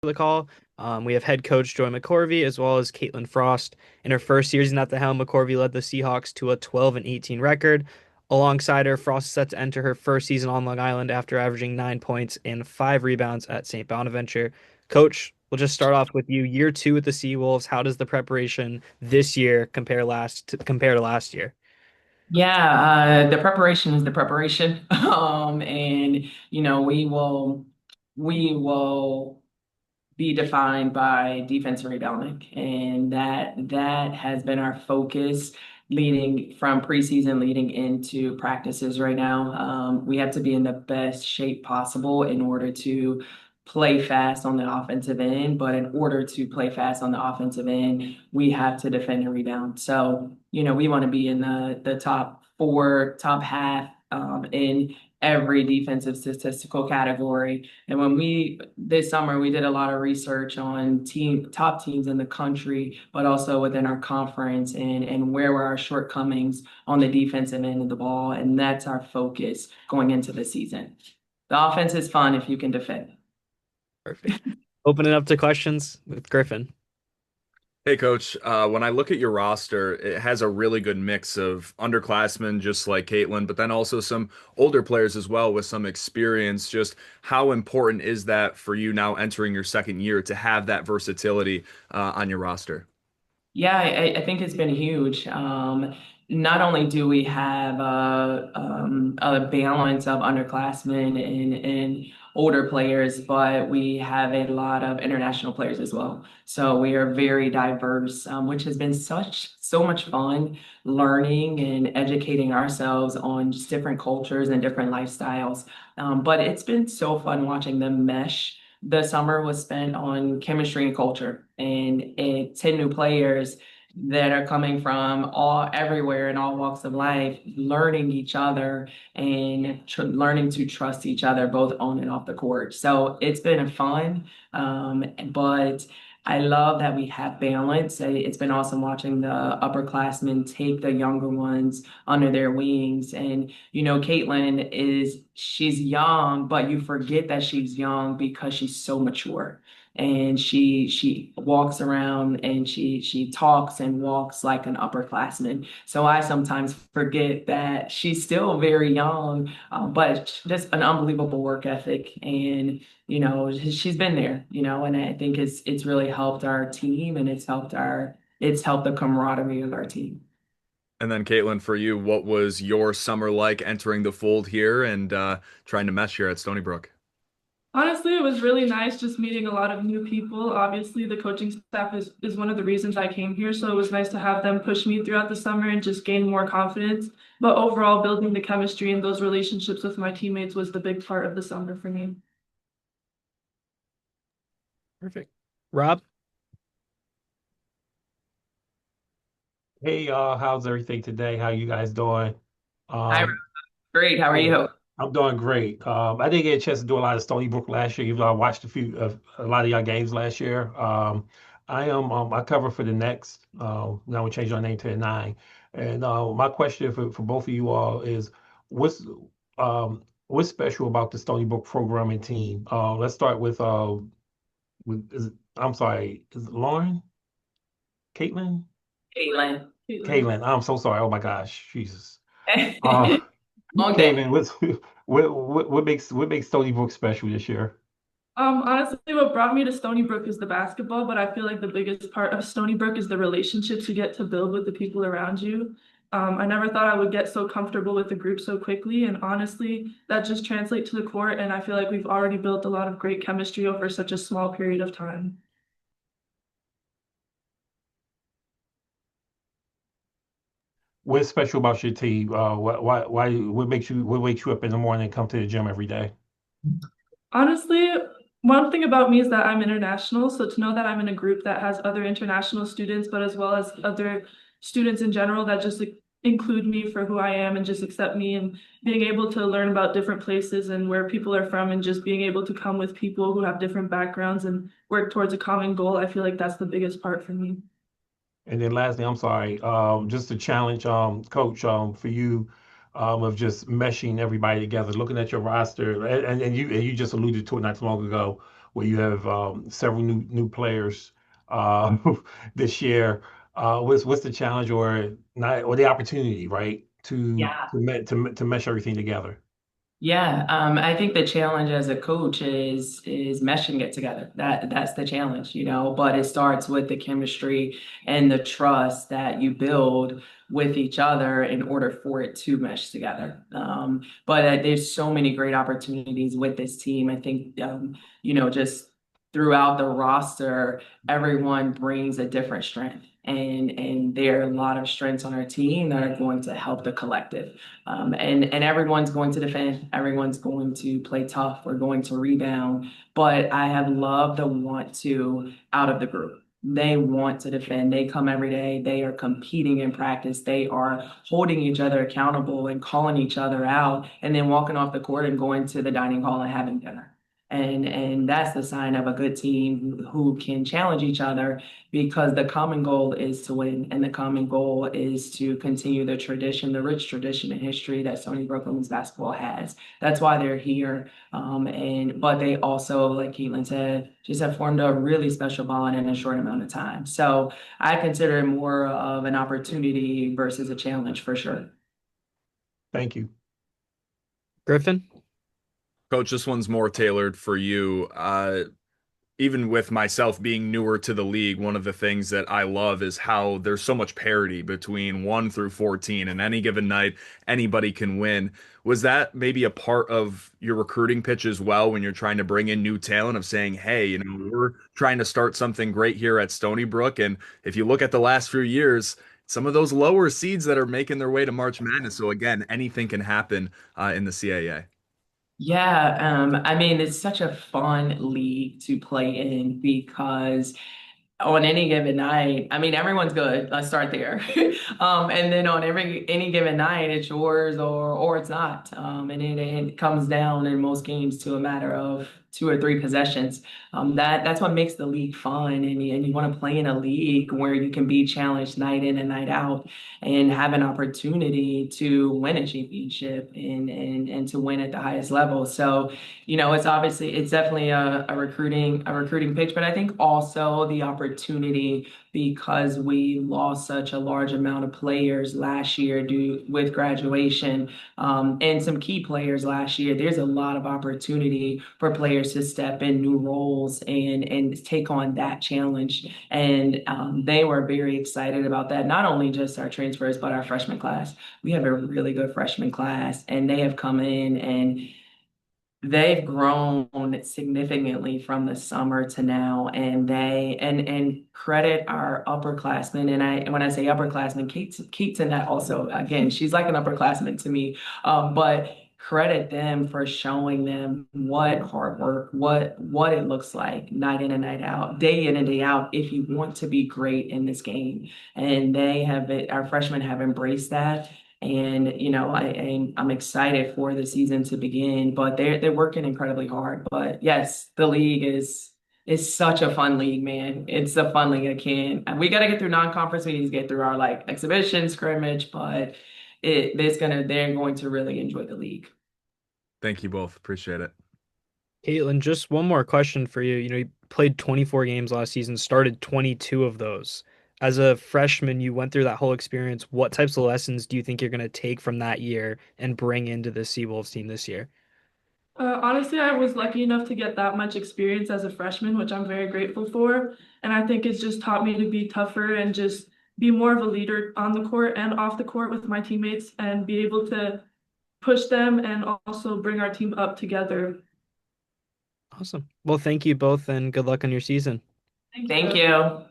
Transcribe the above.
the call. We have head coach Joy McCorvey as well as Caitlin Frost. In her first season at the helm, McCorvey led the Seahawks to a 12-18 record. Alongside her, Frost is set to enter her first season on Long Island after averaging 9 points and 5 rebounds at St. Bonaventure. Coach, we'll just start off with you. Year two with the Seawolves. How does the preparation this year compare to last year? Yeah, the preparation is the preparation. And we will be defined by defensive rebounding, and that has been our focus leading from preseason, leading into practices right now. We have to be in the best shape possible in order to play fast on the offensive end, but in order to play fast on the offensive end, we have to defend and rebound. So, we want to be in the top four, top half in every defensive statistical category. And when this summer, we did a lot of research on top teams in the country, but also within our conference and where were our shortcomings on the defensive end of the ball. And that's our focus going into the season. The offense is fun if you can defend. Perfect. Open it up to questions with Griffin. Hey, Coach. When I look at your roster, it has a really good mix of underclassmen, just like Caitlin, but then also some older players as well with some experience. Just how important is that for you now entering your second year to have that versatility on your roster? Yeah, I think it's been huge. Not only do we have a balance of underclassmen and older players, but we have a lot of international players as well. So we are very diverse, which has been so much fun learning and educating ourselves on just different cultures and different lifestyles. But it's been so fun watching them mesh. The summer was spent on chemistry and culture, and 10 new players that are coming from all everywhere in all walks of life, learning each other and learning to trust each other both on and off the court. So it's been a fun, but I love that we have balance. It's been awesome watching the upperclassmen take the younger ones under their wings. And Caitlin she's young, but you forget that she's young because she's so mature. And she walks around and she talks and walks like an upperclassman. So I sometimes forget that she's still very young, but just an unbelievable work ethic. And she's been there. And I think it's really helped our team, and it's helped the camaraderie of our team. And then, Caitlin, for you, what was your summer like entering the fold here and trying to mesh here at Stony Brook? Honestly, it was really nice just meeting a lot of new people. Obviously, the coaching staff is one of the reasons I came here, so it was nice to have them push me throughout the summer and just gain more confidence. But overall, building the chemistry and those relationships with my teammates was the big part of the summer for me. Perfect. Rob? Hey y'all, how's everything today? How you guys doing? Hi, Um, great. How are hey, you? I'm doing great. I didn't get a chance to do a lot of Stony Brook last year, even though I watched a lot of y'all games last year. I cover for the next. Now we changed our name to the Nine, and my question for both of you all is, what's what's special about the Stony Brook programming team? Let's start I'm sorry, is it Lauren, Caitlin? Caitlin. Caitlin. Caitlin, I'm so sorry. Oh my gosh, Jesus. Uh, Okay. Caitlin, what makes Stony Brook special this year? Honestly, what brought me to Stony Brook is the basketball, but I feel like the biggest part of Stony Brook is the relationships you get to build with the people around you. I never thought I would get so comfortable with the group so quickly, and honestly, that just translates to the court, and I feel like we've already built a lot of great chemistry over such a small period of time. What's special about your team? What makes you up in the morning and come to the gym every day? Honestly, one thing about me is that I'm international. So to know that I'm in a group that has other international students, but as well as other students in general that just include me for who I am and just accept me, and being able to learn about different places and where people are from, and just being able to come with people who have different backgrounds and work towards a common goal. I feel like that's the biggest part for me. And then lastly, I'm sorry, just a challenge, coach, for you, of just meshing everybody together, looking at your roster, and you just alluded to it not too long ago. where you have several new players uh, this year. What's the challenge or not or the opportunity, right, Yeah. to mesh everything together? Yeah, I think the challenge as a coach is meshing it together. That's the challenge, you know. But it starts with the chemistry and the trust that you build with each other in order for it to mesh together. But there's so many great opportunities with this team. I think just throughout the roster, everyone brings a different strength. And there are a lot of strengths on our team that are going to help the collective. And everyone's going to defend, everyone's going to play tough, we're going to rebound. But I have loved the want to out of the group. They want to defend. They come every day. They are competing in practice. They are holding each other accountable and calling each other out, and then walking off the court and going to the dining hall and having dinner. And that's the sign of a good team who can challenge each other because the common goal is to win, and the common goal is to continue the tradition, the rich tradition and history that Stony Brook Women's basketball has. That's why they're here. But they also, like Caitlin said, just have formed a really special bond in a short amount of time. So I consider it more of an opportunity versus a challenge for sure. Thank you. Griffin? Coach, this one's more tailored for you. Even with myself being newer to the league, one of the things that I love is how there's so much parity between 1 through 14, and any given night, anybody can win. Was that maybe a part of your recruiting pitch as well when you're trying to bring in new talent of saying, hey, we're trying to start something great here at Stony Brook. And if you look at the last few years, some of those lower seeds that are making their way to March Madness. So again, anything can happen in the CAA. Yeah, I mean, it's such a fun league to play in because on any given night, I mean, everyone's good. Let's start there. And then on any given night, it's yours or it's not. And it comes down in most games to a matter of two or three possessions. That's what makes the league fun. And you want to play in a league where you can be challenged night in and night out and have an opportunity to win a championship and to win at the highest level. So it's definitely a recruiting pitch, but I think also the opportunity because we lost such a large amount of players last year due with graduation, and some key players last year. There's a lot of opportunity for players to step in new roles and take on that challenge. And they were very excited about that. Not only just our transfers, but our freshman class. We have a really good freshman class, and they have come in and they've grown significantly from the summer to now, and and credit our upperclassmen. And when I say upperclassmen, Kate's in that also. Again, she's like an upperclassman to me. But credit them for showing them what hard work, what it looks like night in and night out, day in and day out, if you want to be great in this game. And our freshmen have embraced that. And I'm excited for the season to begin, but they're working incredibly hard. But yes, the league is such a fun league, man. It's a fun league. We got to get through non-conference. We need to get through our like exhibition scrimmage, but they're going to really enjoy the league. Thank you both. Appreciate it. Caitlin, just one more question for you. You played 24 games last season, started 22 of those. As a freshman, you went through that whole experience. What types of lessons do you think you're going to take from that year and bring into the Seawolves team this year? Honestly, I was lucky enough to get that much experience as a freshman, which I'm very grateful for. And I think it's just taught me to be tougher and just be more of a leader on the court and off the court with my teammates and be able to push them and also bring our team up together. Awesome. Well, thank you both and good luck on your season. Thank Thank you. you.